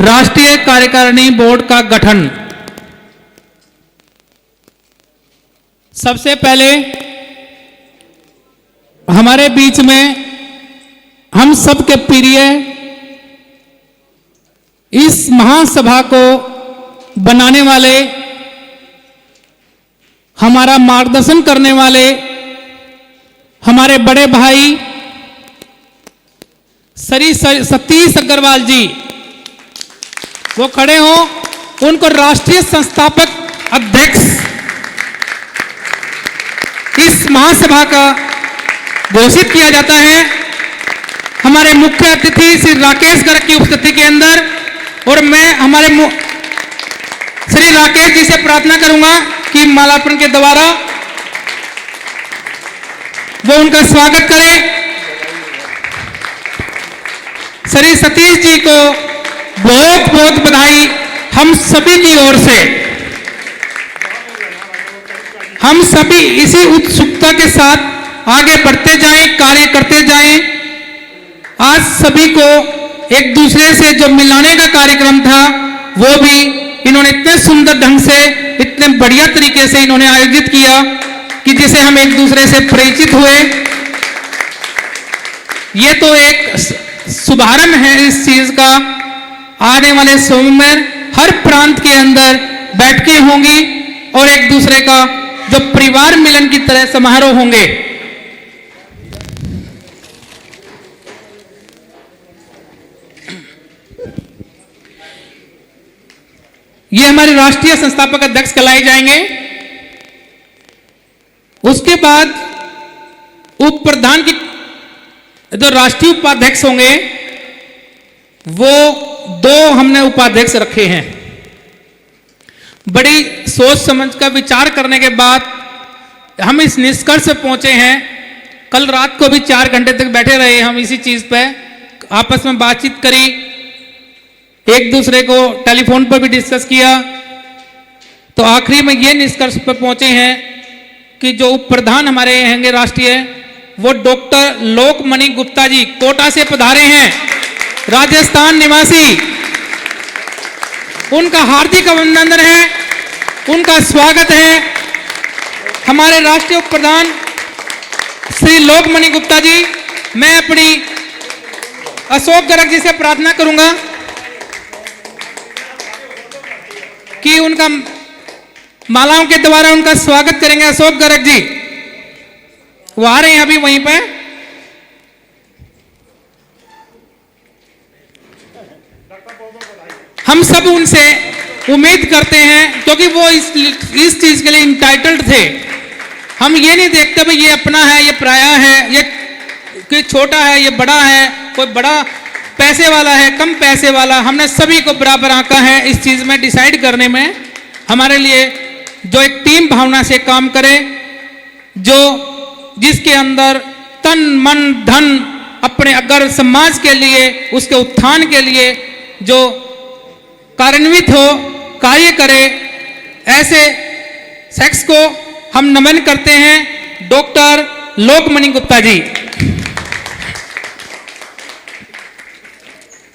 राष्ट्रीय कार्यकारिणी बोर्ड का गठन। सबसे पहले हमारे बीच में हम सबके प्रिय इस महासभा को बनाने वाले, हमारा मार्गदर्शन करने वाले हमारे बड़े भाई श्री सतीश अग्रवाल जी, वो खड़े हो, उनको राष्ट्रीय संस्थापक अध्यक्ष इस महासभा का घोषित किया जाता है। हमारे मुख्य अतिथि श्री राकेश गर्ग की उपस्थिति के अंदर, और मैं हमारे श्री राकेश जी से प्रार्थना करूंगा कि मालार्पण के द्वारा वो उनका स्वागत करें। श्री सतीश जी को बहुत बहुत बधाई हम सभी की ओर से। हम सभी इसी उत्सुकता के साथ आगे बढ़ते जाएं, कार्य करते जाएं। आज सभी को एक दूसरे से जो मिलाने का कार्यक्रम था, वो भी इन्होंने इतने सुंदर ढंग से, इतने बढ़िया तरीके से इन्होंने आयोजित किया कि जिसे हम एक दूसरे से परिचित हुए। ये तो एक शुभारंभ है इस चीज का। आने वाले समय में हर प्रांत के अंदर बैठकें होंगी और एक दूसरे का जो परिवार मिलन की तरह समारोह होंगे। ये हमारे राष्ट्रीय संस्थापक अध्यक्ष कहलाए जाएंगे। उसके बाद उप प्रधान की जो राष्ट्रीय उपाध्यक्ष होंगे, वो 2 हमने उपाध्यक्ष रखे हैं। बड़ी सोच समझ का विचार करने के बाद हम इस निष्कर्ष पे पहुंचे हैं। कल रात को भी 4 घंटे तक बैठे रहे हम इसी चीज पे, आपस में बातचीत करी, एक दूसरे को टेलीफोन पर भी डिस्कस किया। तो आखिरी में ये निष्कर्ष पर पहुंचे हैं कि जो उप प्रधान हमारे होंगे राष्ट्रीय, वो डॉक्टर लोकमणि गुप्ता जी कोटा से पधारे हैं, राजस्थान निवासी। उनका हार्दिक अभिनंदन है, उनका स्वागत है। हमारे राष्ट्रीय उप प्रधान श्री लोकमणि गुप्ता जी, मैं अपनी अशोक गर्ग जी से प्रार्थना करूंगा कि उनका मालाओं के द्वारा उनका स्वागत करेंगे। अशोक गर्ग जी वो आ रहे हैं अभी वहीं पे। हम सब उनसे उम्मीद करते हैं, क्योंकि वो इस चीज के लिए इंटाइटल्ड थे। हम ये नहीं देखते भाई ये अपना है, ये पराया है, ये कोई छोटा है, ये बड़ा है, कोई बड़ा पैसे वाला है, कम पैसे वाला। हमने सभी को बराबर आंका है इस चीज में डिसाइड करने में। हमारे लिए जो एक टीम भावना से काम करे, जो जिसके अंदर तन मन धन अपने अगर समाज के लिए, उसके उत्थान के लिए जो कार्यान्वित हो, कार्य करे, ऐसे शख्स को हम नमन करते हैं। डॉक्टर लोकमणि गुप्ता जी,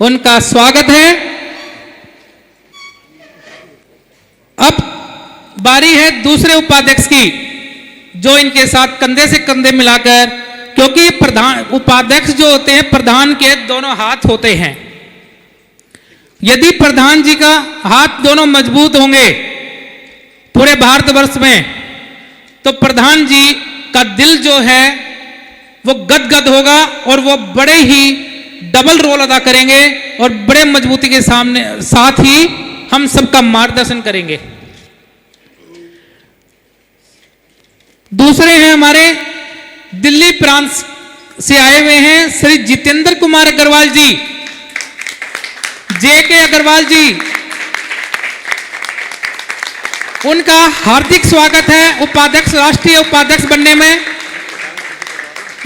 उनका स्वागत है। अब बारी है दूसरे उपाध्यक्ष की, जो इनके साथ कंधे से कंधे मिलाकर, क्योंकि प्रधान उपाध्यक्ष जो होते हैं प्रधान के दोनों हाथ होते हैं। यदि प्रधान जी का हाथ दोनों मजबूत होंगे पूरे भारतवर्ष में, तो प्रधान जी का दिल जो है वो गदगद होगा और वो बड़े ही डबल रोल अदा करेंगे और बड़े मजबूती के साथ ही हम सबका मार्गदर्शन करेंगे। दूसरे हैं हमारे दिल्ली प्रांत से आए हुए हैं श्री जितेंद्र कुमार अग्रवाल जी, JK अग्रवाल जी, उनका हार्दिक स्वागत है उपाध्यक्ष, राष्ट्रीय उपाध्यक्ष बनने में।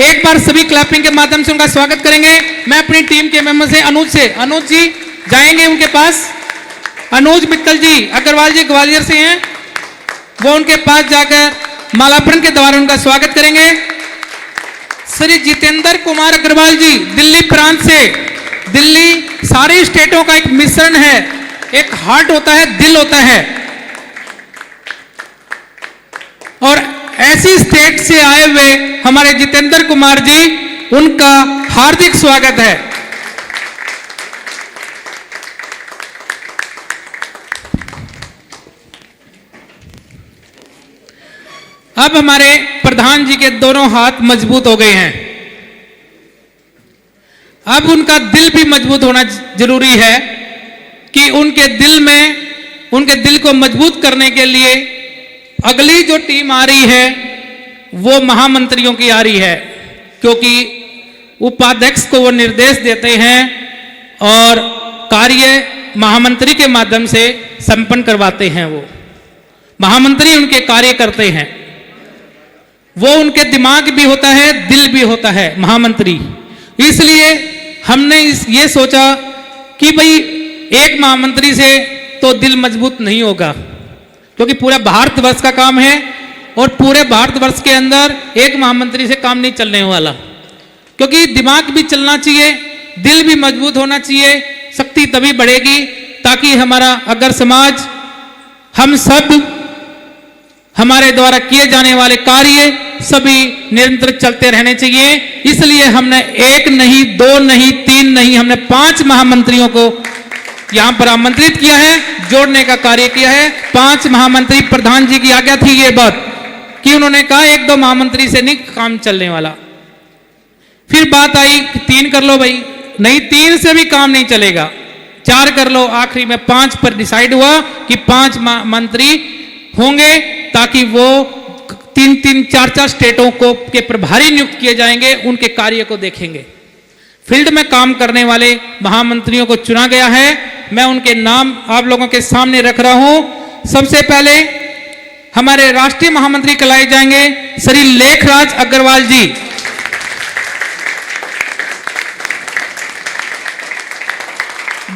एक बार सभी क्लैपिंग के माध्यम से उनका स्वागत करेंगे। मैं अपनी टीम के मेंबर से अनुज जी जाएंगे उनके पास। अनुज मित्तल जी अग्रवाल जी ग्वालियर से हैं, वो उनके पास जाकर मालार्पण के द्वारा उनका स्वागत करेंगे। श्री जितेंद्र कुमार अग्रवाल जी दिल्ली प्रांत से, दिल्ली सारे स्टेटों का एक मिश्रण है, एक हार्ट होता है, दिल होता है। और ऐसी स्टेट से आए हुए हमारे जितेंद्र कुमार जी, उनका हार्दिक स्वागत है। अब हमारे प्रधान जी के दोनों हाथ मजबूत हो गए हैं, अब उनका दिल भी मजबूत होना जरूरी है कि उनके दिल को मजबूत करने के लिए अगली जो टीम आ रही है वो महामंत्रियों की आ रही है, क्योंकि उपाध्यक्ष को वो निर्देश देते हैं और कार्य महामंत्री के माध्यम से संपन्न करवाते हैं। वो महामंत्री उनके कार्य करते हैं, वो उनके दिमाग भी होता है, दिल भी होता है महामंत्री। इसलिए हमने ये सोचा कि भाई एक महामंत्री से तो दिल मजबूत नहीं होगा, क्योंकि पूरा भारतवर्ष का काम है और पूरे भारतवर्ष के अंदर एक महामंत्री से काम नहीं चलने वाला, क्योंकि दिमाग भी चलना चाहिए, दिल भी मजबूत होना चाहिए। शक्ति तभी बढ़ेगी ताकि हमारा अगर समाज, हम सब, हमारे द्वारा किए जाने वाले कार्य सभी निरंतर चलते रहने चाहिए। इसलिए हमने एक नहीं, दो नहीं, तीन नहीं, हमने 5 महामंत्रियों को यहां पर आमंत्रित किया है, जोड़ने का कार्य किया है। 5 महामंत्री, प्रधान जी की आज्ञा थी ये बात कि उन्होंने कहा 1-2 महामंत्री से नहीं काम चलने वाला। फिर बात आई कि 3 कर लो भाई, नहीं 3 से भी काम नहीं चलेगा, 4 कर लो। आखिरी में 5 पर डिसाइड हुआ कि 5 मंत्री होंगे ताकि वो 3-3, 4-4 स्टेटों को के प्रभारी नियुक्त किए जाएंगे, उनके कार्य को देखेंगे। फील्ड में काम करने वाले महामंत्रियों को चुना गया है। मैं उनके नाम आप लोगों के सामने रख रहा हूं। सबसे पहले हमारे राष्ट्रीय महामंत्री कहलाए जाएंगे श्री लेखराज अग्रवाल जी।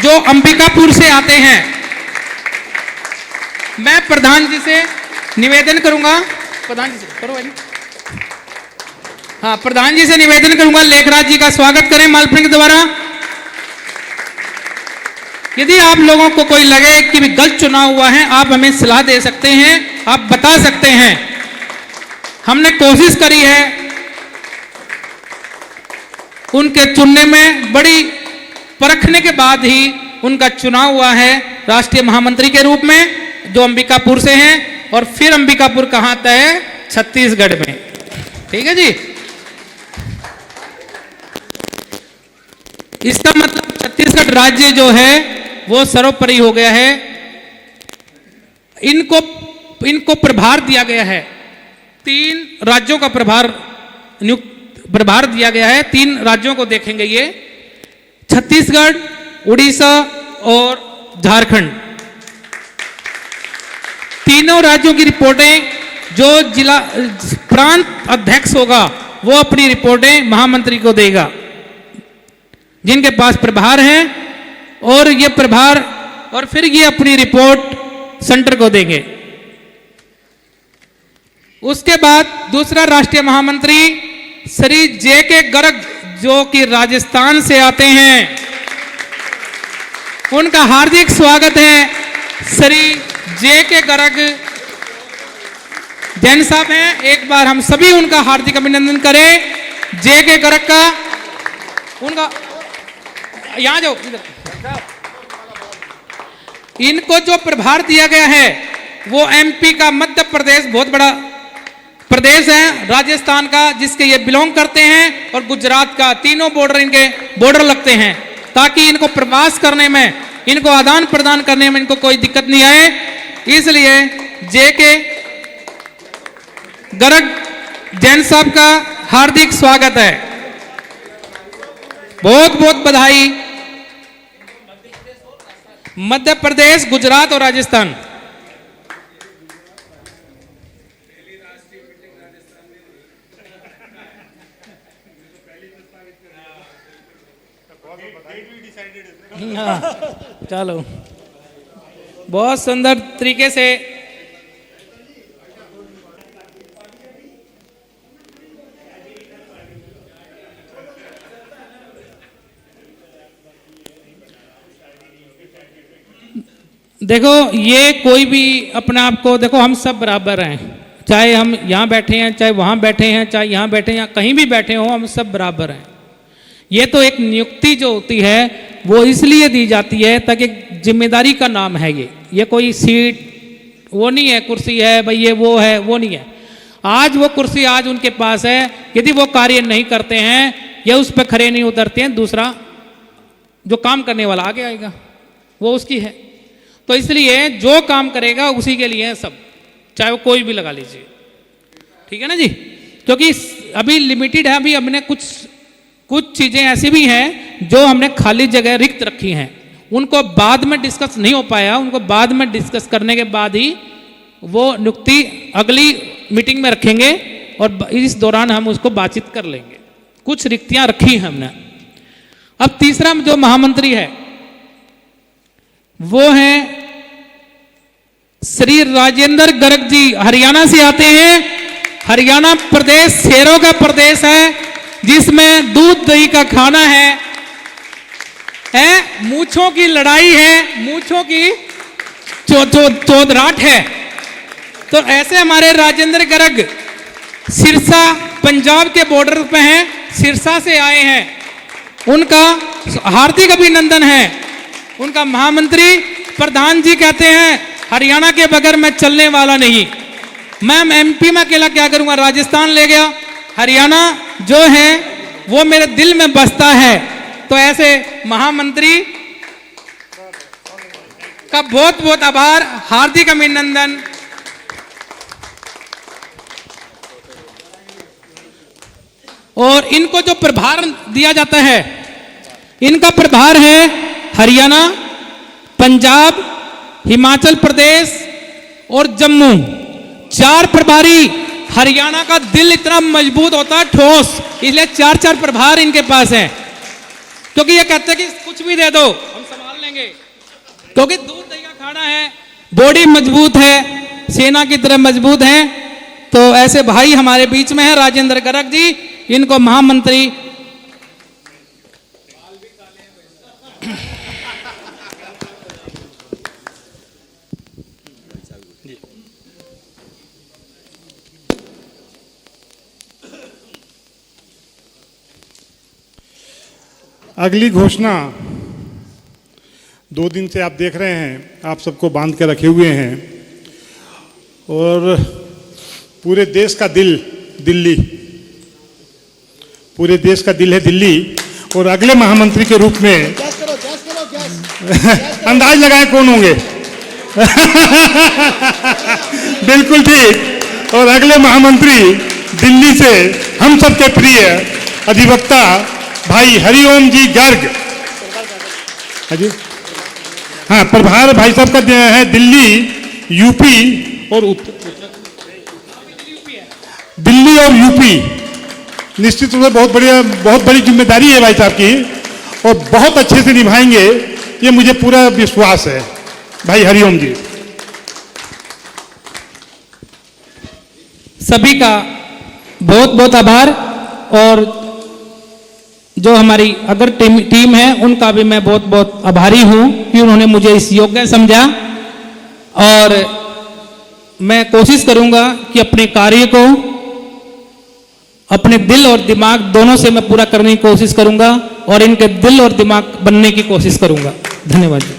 जो अंबिकापुर से आते हैं। मैं प्रधान जी से निवेदन करूंगा, प्रधान जी से करो भाई। हाँ, प्रधान जी से निवेदन करूंगा लेखराज जी का स्वागत करें मालपुरी के द्वारा। यदि आप लोगों को कोई लगे कि भी गलत चुनाव हुआ है, आप हमें सलाह दे सकते हैं, आप बता सकते हैं। हमने कोशिश करी है उनके चुनने में, बड़ी परखने के बाद ही उनका चुनाव हुआ है राष्ट्रीय महामंत्री के रूप में, जो अंबिकापुर से हैं। और फिर अंबिकापुर कहां आता है? छत्तीसगढ़ में। ठीक है जी। इसका मतलब छत्तीसगढ़ राज्य जो है वो सर्वोपरि हो गया है। इनको प्रभार दिया गया है, 3 राज्यों का प्रभार दिया गया है। 3 राज्यों को देखेंगे ये, छत्तीसगढ़, उड़ीसा और झारखंड। तीनों राज्यों की रिपोर्टें, जो जिला प्रांत अध्यक्ष होगा वो अपनी रिपोर्टें महामंत्री को देगा, जिनके पास प्रभार है। और ये प्रभार, और फिर ये अपनी रिपोर्ट सेंटर को देंगे। उसके बाद दूसरा राष्ट्रीय महामंत्री श्री जे.के. गर्ग, जो कि राजस्थान से आते हैं, उनका हार्दिक स्वागत है। श्री जे.के. गर्ग जैन साहब हैं, एक बार हम सभी उनका हार्दिक अभिनंदन करें। जे.के. गर्ग का, उनका यहां जाओ, इनको जो प्रभार दिया गया है वो एमपी का, मध्य प्रदेश बहुत बड़ा प्रदेश है, राजस्थान का जिसके ये बिलोंग करते हैं, और गुजरात का, तीनों बॉर्डर इनके बॉर्डर लगते हैं, ताकि इनको प्रवास करने में, इनको आदान प्रदान करने में इनको कोई दिक्कत नहीं आए। इसलिए जे.के. गर्ग जैन साहब का हार्दिक स्वागत है, बहुत बहुत बधाई। मध्य प्रदेश, गुजरात और राजस्थान। चलो, बहुत सुंदर तरीके से देखो ये कोई भी अपने आप को, देखो हम सब बराबर हैं, चाहे हम यहाँ बैठे हैं, चाहे वहाँ बैठे हैं, चाहे यहाँ बैठे हैं या कहीं भी बैठे हो, हम सब बराबर हैं। ये तो एक नियुक्ति जो होती है वो इसलिए दी जाती है ताकि जिम्मेदारी का नाम है ये कोई सीट वो नहीं है, कुर्सी है भाई ये वो है, वो नहीं है। आज वो कुर्सी आज उनके पास है, यदि वो कार्य नहीं करते हैं या उस पर खड़े नहीं उतरते हैं, दूसरा जो काम करने वाला आगे आएगा, वो उसकी है। तो इसलिए जो काम करेगा उसी के लिए है सब, चाहे वो कोई भी लगा लीजिए, ठीक है ना जी। क्योंकि अभी लिमिटेड है, अभी हमने कुछ चीजें ऐसी भी हैं जो हमने खाली जगह रिक्त रखी हैं, उनको बाद में डिस्कस नहीं हो पाया, उनको बाद में डिस्कस करने के बाद ही वो नियुक्ति अगली मीटिंग में रखेंगे और इस दौरान हम उसको बातचीत कर लेंगे। कुछ रिक्तियां रखी हैं हमने। अब तीसरा जो महामंत्री है वो है श्री राजेंद्र गर्ग जी, हरियाणा से आते हैं। हरियाणा प्रदेश शेरों का प्रदेश है, जिसमें दूध दही का खाना है, मूंछों की लड़ाई है, मूंछों की चौधराट है। तो ऐसे हमारे राजेंद्र गर्ग सिरसा पंजाब के बॉर्डर पे हैं, सिरसा से आए हैं, उनका हार्दिक अभिनंदन है। उनका महामंत्री प्रधान जी कहते हैं हरियाणा के बगैर मैं चलने वाला नहीं। मैं एमपी में अकेला क्या करूंगा, राजस्थान ले गया, हरियाणा जो है वो मेरे दिल में बसता है। तो ऐसे महामंत्री का बहुत बहुत आभार, हार्दिक अभिनंदन। और इनको जो प्रभार दिया जाता है, इनका प्रभार है हरियाणा, पंजाब, हिमाचल प्रदेश और जम्मू। 4 प्रभारी। हरियाणा का दिल इतना मजबूत होता है, ठोस, इसलिए 4 प्रभार इनके पास हैं। क्योंकि ये कहते हैं कि कुछ भी दे दो हम संभाल लेंगे, क्योंकि दूध दही का खाना है, बॉडी मजबूत है, सेना की तरह मजबूत है। तो ऐसे भाई हमारे बीच में है राजेंद्र गर्ग जी, इनको महामंत्री अगली घोषणा 2 दिन से आप देख रहे हैं, आप सबको बांध के रखे हुए हैं और पूरे देश का दिल दिल्ली, पूरे देश का दिल है दिल्ली। और अगले महामंत्री के रूप में अंदाज लगाए कौन होंगे? बिल्कुल ठीक। और अगले महामंत्री दिल्ली से हम सबके प्रिय अधिवक्ता भाई हरिओम जी गर्ग। हाजी, हाँ, प्रभार भाई साहब का है दिल्ली, यूपी और दिल्ली और यूपी। निश्चित रूप से बहुत बड़ी जिम्मेदारी है भाई साहब की और बहुत अच्छे से निभाएंगे, ये मुझे पूरा विश्वास है। भाई हरिओम जी, सभी का बहुत बहुत आभार। और जो हमारी अगर टीम है उनका भी मैं बहुत बहुत आभारी हूं कि उन्होंने मुझे इस योग्य समझा। और मैं कोशिश करूंगा कि अपने कार्य को अपने दिल और दिमाग दोनों से मैं पूरा करने की कोशिश करूंगा और इनके दिल और दिमाग बनने की कोशिश करूंगा। धन्यवाद जी।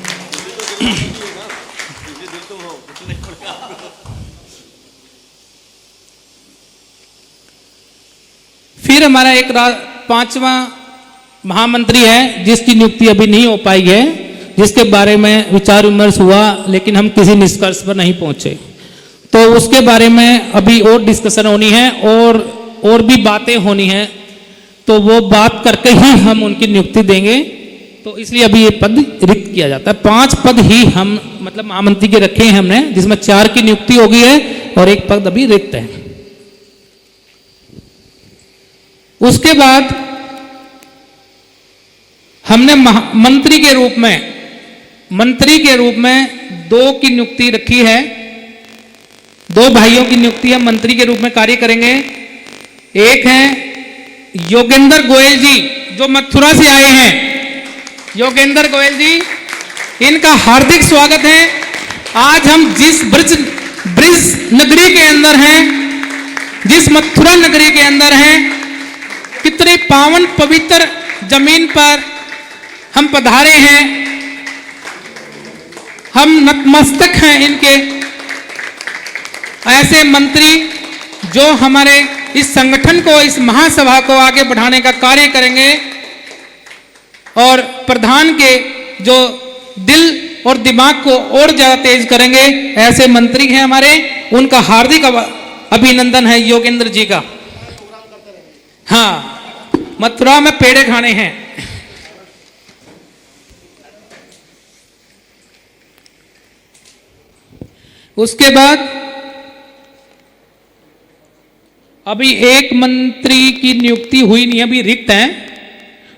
फिर हमारा एक 5वां महामंत्री है जिसकी नियुक्ति अभी नहीं हो पाई है, जिसके बारे में विचार विमर्श हुआ लेकिन हम किसी निष्कर्ष पर नहीं पहुंचे। तो उसके बारे में अभी और डिस्कशन होनी है और भी बातें होनी है, तो वो बात करके ही हम उनकी नियुक्ति देंगे। तो इसलिए अभी ये पद रिक्त किया जाता है। 5 पद ही हम मतलब महामंत्री के रखे हैं हमने, जिसमें 4 की नियुक्ति हो गई है और 1 पद अभी रिक्त है। उसके बाद हमने मंत्री के रूप में 2 की नियुक्ति रखी है। 2 भाइयों की नियुक्ति है, मंत्री के रूप में कार्य करेंगे। एक है योगेंद्र गोयल जी जो मथुरा से आए हैं। योगेंद्र गोयल जी, इनका हार्दिक स्वागत है आज हम जिस ब्रिज ब्रिज नगरी के अंदर हैं, जिस मथुरा नगरी के अंदर हैं, कितने पावन पवित्र जमीन पर हम पधारे हैं, हम नतमस्तक हैं इनके। ऐसे मंत्री जो हमारे इस संगठन को, इस महासभा को आगे बढ़ाने का कार्य करेंगे और प्रधान के जो दिल और दिमाग को और ज्यादा तेज करेंगे, ऐसे मंत्री हैं हमारे। उनका हार्दिक अभिनंदन है योगेंद्र जी का। हाँ, मथुरा में पेड़े खाने हैं। उसके बाद अभी एक मंत्री की नियुक्ति हुई नहीं, अभी रिक्त हैं,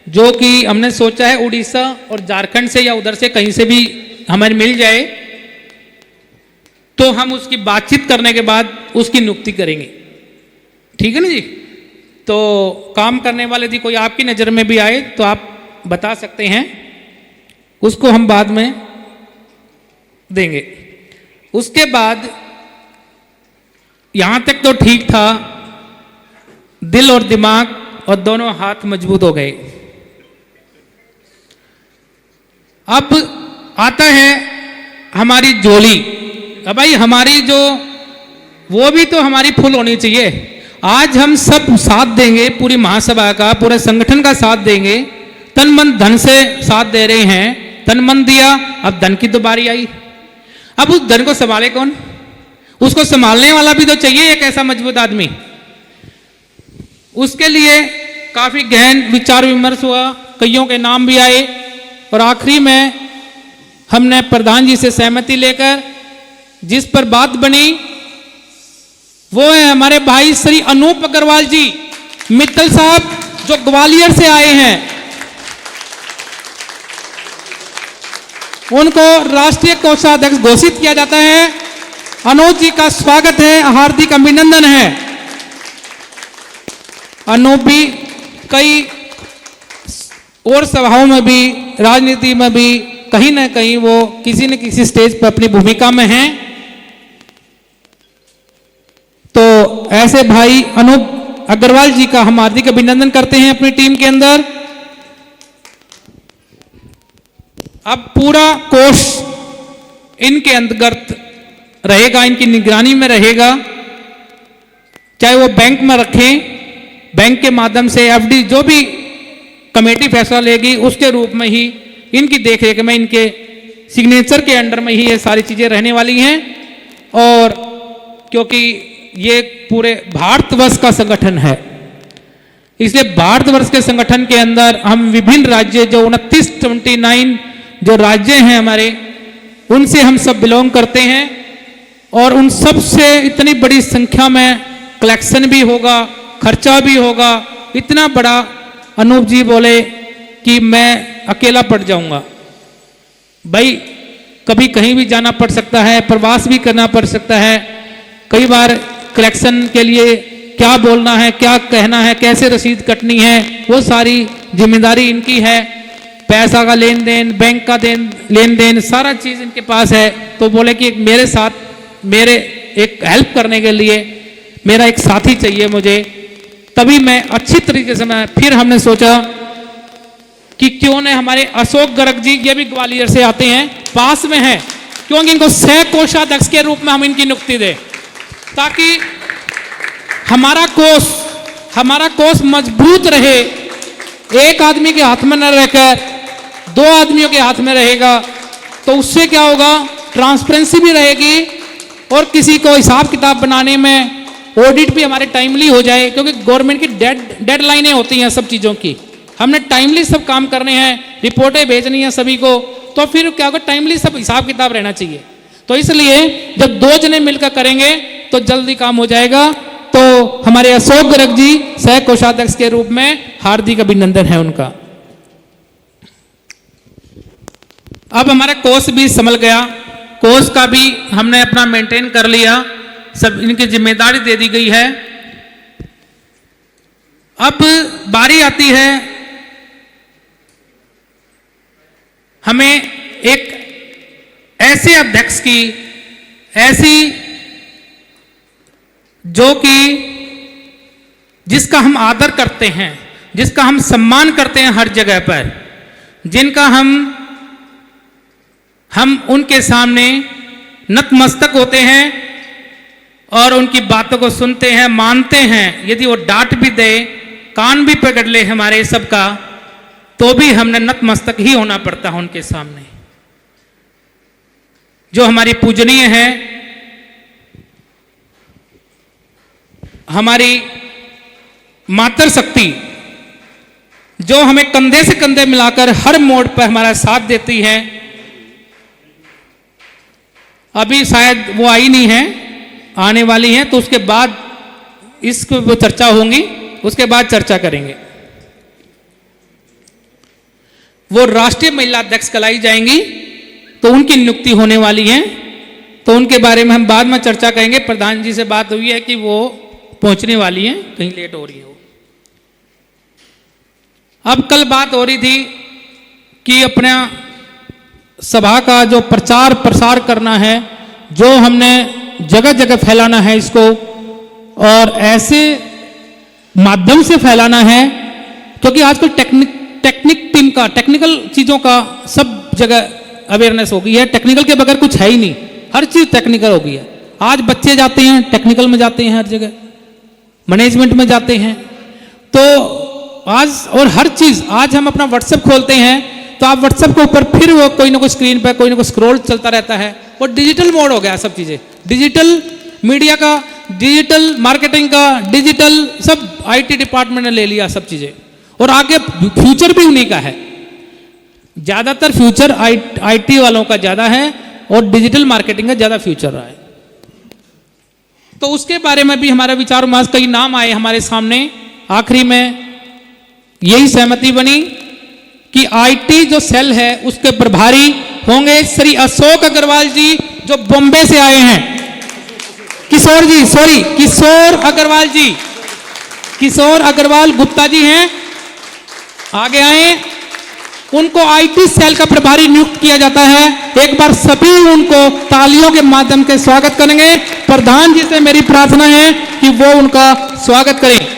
जो कि हमने सोचा है उड़ीसा और झारखंड से या उधर से कहीं से भी हमें मिल जाए तो हम उसकी बातचीत करने के बाद उसकी नियुक्ति करेंगे। ठीक है ना जी? तो काम करने वाले यदि कोई आपकी नज़र में भी आए तो आप बता सकते हैं, उसको हम बाद में देंगे। उसके बाद यहां तक तो ठीक था, दिल और दिमाग और दोनों हाथ मजबूत हो गए। अब आता है हमारी झोली। अब भाई हमारी जो वो भी तो हमारी फुल होनी चाहिए। आज हम सब साथ देंगे, पूरी महासभा का, पूरे संगठन का साथ देंगे, तन मन धन से साथ दे रहे हैं। तन मन दिया, अब धन की तो बारी आई। अब उस धन को संभाले कौन? उसको संभालने वाला भी तो चाहिए, एक ऐसा मजबूत आदमी। उसके लिए काफी गहन विचार विमर्श हुआ, कईयों के नाम भी आए और आखिरी में हमने प्रधान जी से सहमति लेकर जिस पर बात बनी वो है हमारे भाई श्री अनूप अग्रवाल जी मित्तल साहब, जो ग्वालियर से आए हैं। उनको राष्ट्रीय कोषाध्यक्ष घोषित किया जाता है। अनूप जी का स्वागत है, हार्दिक अभिनंदन है। अनूप भी कई और सभाओं में भी, राजनीति में भी कहीं ना कहीं वो किसी न किसी स्टेज पर अपनी भूमिका में हैं। तो ऐसे भाई अनूप अग्रवाल जी का हम हार्दिक अभिनंदन करते हैं अपनी टीम के अंदर। अब पूरा कोष इनके अंतर्गत रहेगा, इनकी निगरानी में रहेगा। चाहे वो बैंक में रखें, बैंक के माध्यम से एफडी जो भी कमेटी फैसला लेगी उसके रूप में ही इनकी देखरेख में, इनके सिग्नेचर के अंडर में ही ये सारी चीजें रहने वाली हैं। और क्योंकि ये पूरे भारतवर्ष का संगठन है, इसलिए भारतवर्ष के संगठन के अंदर हम विभिन्न राज्य, जो 29 जो राज्य हैं हमारे, उनसे हम सब बिलोंग करते हैं। और उन सब से इतनी बड़ी संख्या में कलेक्शन भी होगा, खर्चा भी होगा। इतना बड़ा अनूप जी बोले कि मैं अकेला पड़ जाऊंगा। भाई कभी कहीं भी जाना पड़ सकता है, प्रवास भी करना पड़ सकता है। कई बार कलेक्शन के लिए क्या बोलना है, क्या कहना है, कैसे रसीद कटनी है, वो सारी जिम्मेदारी इनकी है। पैसा का लेन देन, बैंक का लेन देन, सारा चीज इनके पास है। तो बोले कि मेरे साथ, मेरे एक हेल्प करने के लिए मेरा एक साथी चाहिए मुझे। तभी मैं अच्छी तरीके से फिर हमने सोचा कि क्यों न हमारे अशोक गर्ग जी, ये भी ग्वालियर से आते हैं, पास में हैं, क्योंकि इनको सह कोषाध्यक्ष के रूप में हम इनकी नियुक्ति दें, ताकि हमारा कोष मजबूत रहे। एक आदमी के हाथ में न रहकर 2 आदमियों के हाथ में रहेगा, तो उससे क्या होगा, ट्रांसपेरेंसी भी रहेगी और किसी को हिसाब किताब बनाने में ऑडिट भी हमारे टाइमली हो जाए। क्योंकि गवर्नमेंट की डेडलाइनें होती हैं सब चीज़ों की, हमने टाइमली सब काम करने हैं, रिपोर्टें भेजनी है सभी को। तो फिर क्या होगा, टाइमली सब हिसाब किताब रहना चाहिए। तो इसलिए जब 2 जने मिलकर करेंगे तो जल्दी काम हो जाएगा। तो हमारे अशोक गर्ग जी सह कोषाध्यक्ष के रूप में हार्दिक अभिनंदन है उनका। अब हमारा कोष भी संभल गया, कोष का भी हमने अपना मेंटेन कर लिया, सब इनकी जिम्मेदारी दे दी गई है। अब बारी आती है हमें एक ऐसे अध्यक्ष की ऐसी जो कि जिसका हम आदर करते हैं, जिसका हम सम्मान करते हैं हर जगह पर, जिनका हम उनके सामने नतमस्तक होते हैं और उनकी बातों को सुनते हैं, मानते हैं। यदि वो डांट भी दे, कान भी पकड़ ले हमारे सबका, तो भी हमने नतमस्तक ही होना पड़ता है उनके सामने। जो हमारी पूजनीय है, हमारी मातृ शक्ति, जो हमें कंधे से कंधे मिलाकर हर मोड़ पर हमारा साथ देती है। अभी शायद वो आई नहीं है, आने वाली है, तो उसके बाद इसको वो चर्चा होंगी, उसके बाद चर्चा करेंगे। वो राष्ट्रीय महिला अध्यक्ष कहलाई जाएंगी, तो उनकी नियुक्ति होने वाली है, तो उनके बारे में हम बाद में चर्चा करेंगे। प्रधान जी से बात हुई है कि वो पहुंचने वाली हैं, कहीं लेट हो रही है वो। अब कल बात हो रही थी कि अपना सभा का जो प्रचार प्रसार करना है, जो हमने जगह जगह फैलाना है इसको, और ऐसे माध्यम से फैलाना है, क्योंकि आजकल टेक्निकल चीज़ों का सब जगह अवेयरनेस हो गई है। टेक्निकल के बगैर कुछ है ही नहीं, हर चीज़ टेक्निकल हो गई है। आज बच्चे जाते हैं टेक्निकल में, जाते हैं हर जगह, मैनेजमेंट में जाते हैं। तो आज और हर चीज़, आज हम अपना व्हाट्सएप खोलते हैं तो आप व्हाट्सएप के ऊपर फिर वो कोई ना कोई स्क्रीन पर कोई ना कोई स्क्रॉल चलता रहता है। और डिजिटल मोड हो गया सब चीज़ें, डिजिटल मीडिया का, डिजिटल मार्केटिंग का, डिजिटल सब आईटी डिपार्टमेंट ने ले लिया सब चीज़ें। और आगे फ्यूचर भी उन्हीं का है, ज़्यादातर फ्यूचर आईटी वालों का ज़्यादा है और डिजिटल मार्केटिंग का ज़्यादा फ्यूचर रहा है। तो उसके बारे में भी हमारा विचार विमर्श, कई नाम आए हमारे सामने। आखिरी में यही सहमति बनी कि आईटी जो सेल है उसके प्रभारी होंगे श्री अशोक अग्रवाल जी, जो बॉम्बे से आए हैं। किशोर अग्रवाल जी, किशोर अग्रवाल गुप्ता जी हैं, आगे आए। उनको आईटी सेल का प्रभारी नियुक्त किया जाता है। एक बार सभी उनको तालियों के माध्यम से स्वागत करेंगे। प्रधान जी से मेरी प्रार्थना है कि वो उनका स्वागत करें।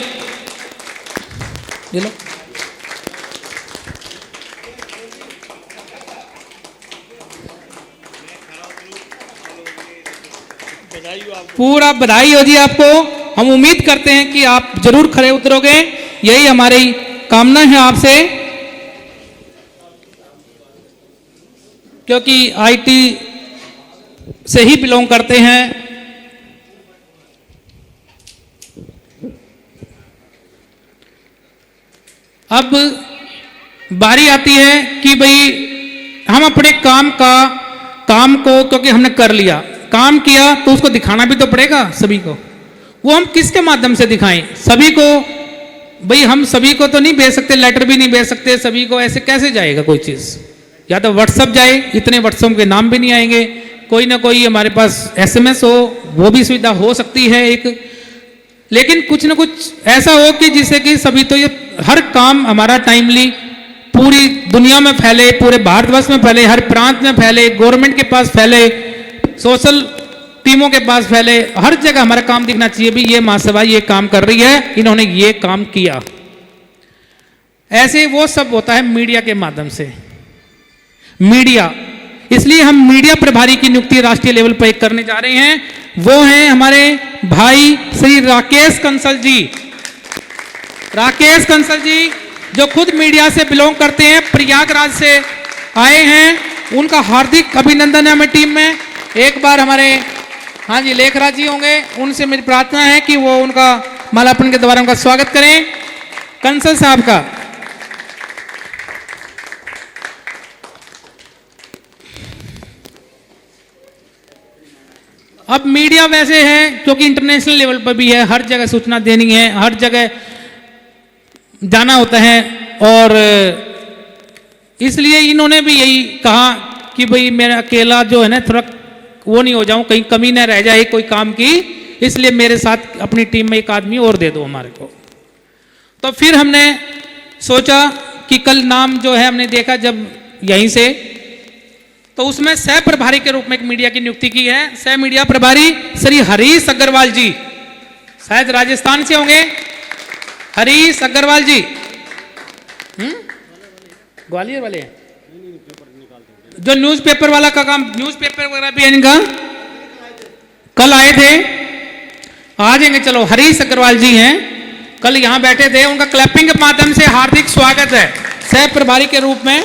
पूरा बधाई हो जी आपको। हम उम्मीद करते हैं कि आप जरूर खरे उतरोगे, यही हमारी कामना है आपसे, क्योंकि आईटी से ही बिलोंग करते हैं। अब बारी आती है कि भाई हम अपने काम को क्योंकि हमने कर लिया, काम किया, तो उसको दिखाना भी तो पड़ेगा सभी को। वो हम किसके माध्यम से दिखाएं सभी को? भाई हम सभी को तो नहीं भेज सकते, लेटर भी नहीं भेज सकते सभी को, ऐसे कैसे जाएगा कोई चीज़? या तो व्हाट्सअप जाए, इतने व्हाट्सअप के नाम भी नहीं आएंगे, कोई ना कोई हमारे पास एसएमएस हो, वो भी सुविधा हो सकती है एक, लेकिन कुछ ना कुछ ऐसा हो कि जिससे कि सभी, तो ये हर काम हमारा टाइमली पूरी दुनिया में फैले, पूरे भारतवर्ष में फैले, हर प्रांत में फैले, गवर्नमेंट के पास फैले, सोशल टीमों के पास फैले, हर जगह हमारा काम दिखना चाहिए भी ये महासभा ये काम कर रही है, इन्होंने ये काम किया। ऐसे वो सब होता है मीडिया के माध्यम से। मीडिया, इसलिए हम मीडिया प्रभारी की नियुक्ति राष्ट्रीय लेवल पर करने जा रहे हैं। वो हैं हमारे भाई श्री राकेश कंसल जी। राकेश कंसल जी जो खुद मीडिया से बिलोंग करते हैं, प्रयागराज से आए हैं, उनका हार्दिक अभिनंदन है हमारी टीम में। एक बार हमारे हाँ जी लेखराज जी होंगे, उनसे मेरी प्रार्थना है कि वो उनका मालार्पण के द्वारा उनका स्वागत करें। कंसल साहब का अब मीडिया वैसे है क्योंकि इंटरनेशनल लेवल पर भी है, हर जगह सूचना देनी है, हर जगह जाना होता है, और इसलिए इन्होंने भी यही कहा कि भाई मेरा अकेला जो है ना थोड़ा वो नहीं हो जाऊं, कहीं कमी ना रह जाए कोई काम की, इसलिए मेरे साथ अपनी टीम में एक आदमी और दे दो हमारे को। तो फिर हमने सोचा कि कल नाम जो है हमने देखा जब यहीं से, तो उसमें सह प्रभारी के रूप में एक मीडिया की नियुक्ति की है। सह मीडिया प्रभारी श्री हरीश अग्रवाल जी, शायद राजस्थान से होंगे। हरीश अग्रवाल जी ग्वालियर वाले हैं, जो न्यूज़पेपर वाला का काम, न्यूज़पेपर वगैरह भी है इनका। कल आए थे, आ जाएंगे। चलो, हरीश अग्रवाल जी हैं, कल यहां बैठे थे। उनका क्लैपिंग के माध्यम से हार्दिक स्वागत है सह प्रभारी के रूप में।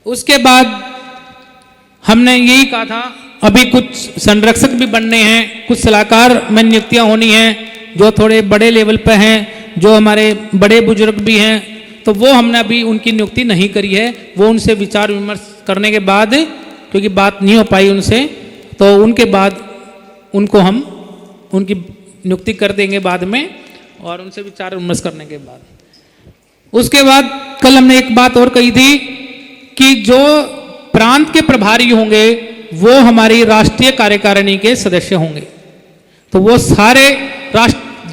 उसके बाद हमने यही कहा था, अभी कुछ संरक्षक भी बनने हैं, कुछ सलाहकार में नियुक्तियां होनी हैं, जो थोड़े बड़े लेवल पर हैं, जो हमारे बड़े बुजुर्ग भी हैं, तो वो हमने अभी उनकी नियुक्ति नहीं करी है। वो उनसे विचार विमर्श करने के बाद, क्योंकि बात नहीं हो पाई उनसे, तो उनके बाद उनको हम उनकी नियुक्ति कर देंगे बाद में, और उनसे विचार विमर्श करने के बाद। उसके बाद कल हमने एक बात और कही थी कि जो प्रांत के प्रभारी होंगे वो हमारी राष्ट्रीय कार्यकारिणी के सदस्य होंगे। तो वो सारे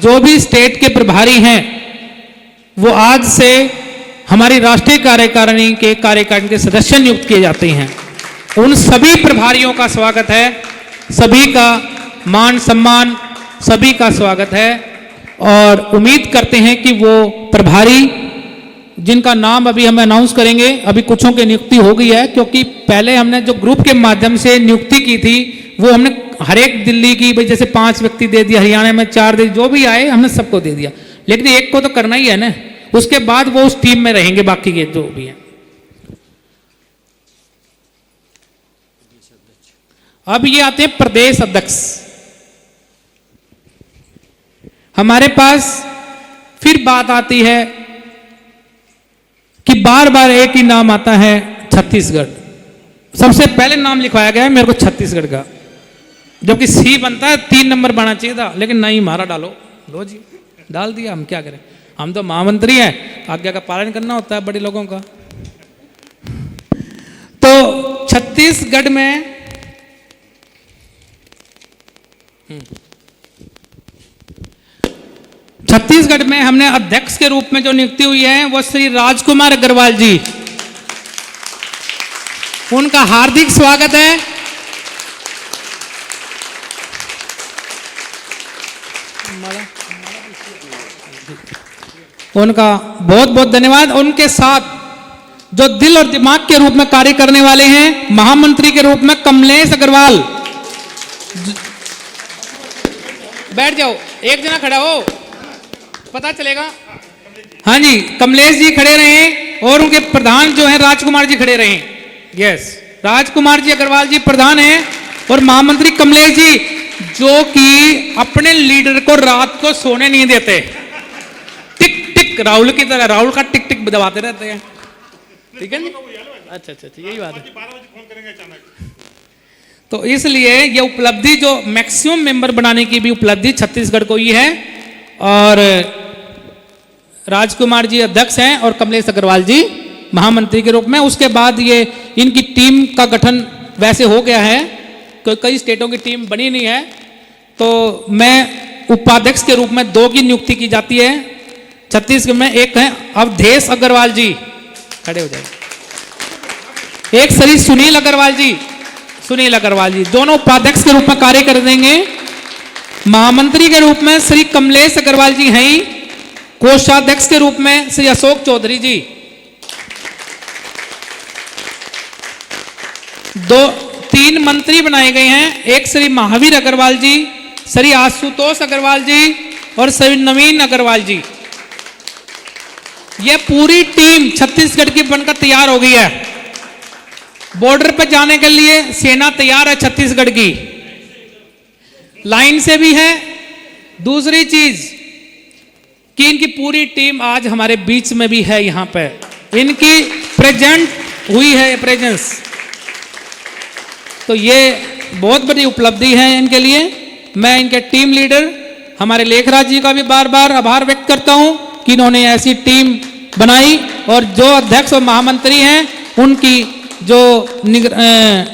जो भी स्टेट के प्रभारी हैं वो आज से हमारी राष्ट्रीय कार्यकारिणी के सदस्य नियुक्त किए जाते हैं। उन सभी प्रभारियों का स्वागत है, सभी का मान सम्मान, सभी का स्वागत है, और उम्मीद करते हैं कि वो प्रभारी जिनका नाम अभी हम अनाउंस करेंगे, अभी कुछों की नियुक्ति हो गई है, क्योंकि पहले हमने जो ग्रुप के माध्यम से नियुक्ति की थी वो हमने हर एक दिल्ली की, भाई जैसे 5 व्यक्ति दे दिया, हरियाणा में 4 दे, जो भी आए हमने सबको दे दिया, लेकिन एक को तो करना ही है ना। उसके बाद वो उस टीम में रहेंगे, बाकी के जो भी हैं। अब ये आते हैं प्रदेश अध्यक्ष। हमारे पास फिर बात आती है कि बार बार एक ही नाम आता है, छत्तीसगढ़। सबसे पहले नाम लिखवाया गया है मेरे को छत्तीसगढ़ का, जबकि सी बनता है 3 नंबर बना चाहिए था, लेकिन नहीं, हमारा डालो, लो जी, डाल दिया। हम क्या करें, हम तो महामंत्री हैं, आज्ञा का पालन करना होता है बड़े लोगों का। तो छत्तीसगढ़ में हमने अध्यक्ष के रूप में जो नियुक्ति हुई है वो श्री राजकुमार अग्रवाल जी, उनका हार्दिक स्वागत है। उनका बहुत बहुत धन्यवाद। उनके साथ जो दिल और दिमाग के रूप में कार्य करने वाले हैं, महामंत्री के रूप में कमलेश अग्रवाल, बैठ जाओ, एक जना खड़ा हो, पता चलेगा। हाँ जी, कमलेश जी खड़े रहे, और उनके प्रधान जो है राजकुमार जी खड़े रहे। यस, राजकुमार जी अग्रवाल जी प्रधान हैं, और महामंत्री कमलेश जी जो कि अपने लीडर को रात को सोने नहीं देते, टिक टिक राहुल की तरह, राहुल का टिक टिक दबाते रहते हैं। ठीक है, अच्छा अच्छा, यही बात है। तो इसलिए ये उपलब्धि, जो मैक्सिमम मेंबर बनाने की भी उपलब्धि छत्तीसगढ़ को ही है, और राजकुमार जी अध्यक्ष हैं और कमलेश अग्रवाल जी महामंत्री के रूप में। उसके बाद ये इनकी टीम का गठन वैसे हो गया है, कई स्टेटों की टीम बनी नहीं है, तो मैं उपाध्यक्ष के रूप में 2 की नियुक्ति की जाती है छत्तीसगढ़ में। एक है अवधेश अग्रवाल जी, खड़े हो जाए। एक श्री सुनील अग्रवाल जी, दोनों उपाध्यक्ष के रूप में कार्य कर देंगे। महामंत्री के रूप में श्री कमलेश अग्रवाल जी हैं, कोषाध्यक्ष के रूप में श्री अशोक चौधरी जी। 3 मंत्री बनाए गए हैं, एक श्री महावीर अग्रवाल जी, श्री आशुतोष अग्रवाल जी और श्री नवीन अग्रवाल जी। यह पूरी टीम छत्तीसगढ़ की बनकर तैयार हो गई है। बॉर्डर पर जाने के लिए सेना तैयार है छत्तीसगढ़ की, लाइन से भी है। दूसरी चीज कि इनकी पूरी टीम आज हमारे बीच में भी है, यहां पे इनकी प्रेजेंट हुई है, प्रेजेंस। तो ये बहुत बड़ी उपलब्धि है इनके लिए। मैं इनके टीम लीडर हमारे लेखराज जी का भी बार बार आभार व्यक्त करता हूं कि इन्होंने ऐसी टीम बनाई, और जो अध्यक्ष और महामंत्री हैं उनकी जो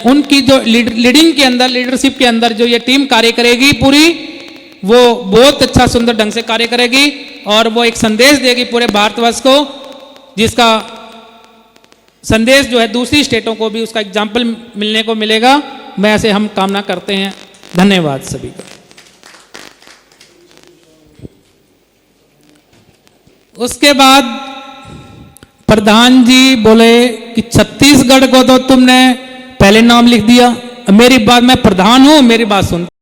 उनकी जो लीडिंग के अंदर, लीडरशिप के अंदर जो ये टीम कार्य करेगी पूरी, वो बहुत अच्छा सुंदर ढंग से कार्य करेगी और वो एक संदेश देगी पूरे भारतवर्ष को, जिसका संदेश जो है दूसरी स्टेटों को भी उसका एग्जाम्पल मिलने को मिलेगा। मैं ऐसे हम कामना करते हैं। धन्यवाद सभी का। उसके बाद प्रधान जी बोले कि छत्तीसगढ़ को तो तुमने पहले नाम लिख दिया, मेरी बात, मैं प्रधान हूं, मेरी बात सुन।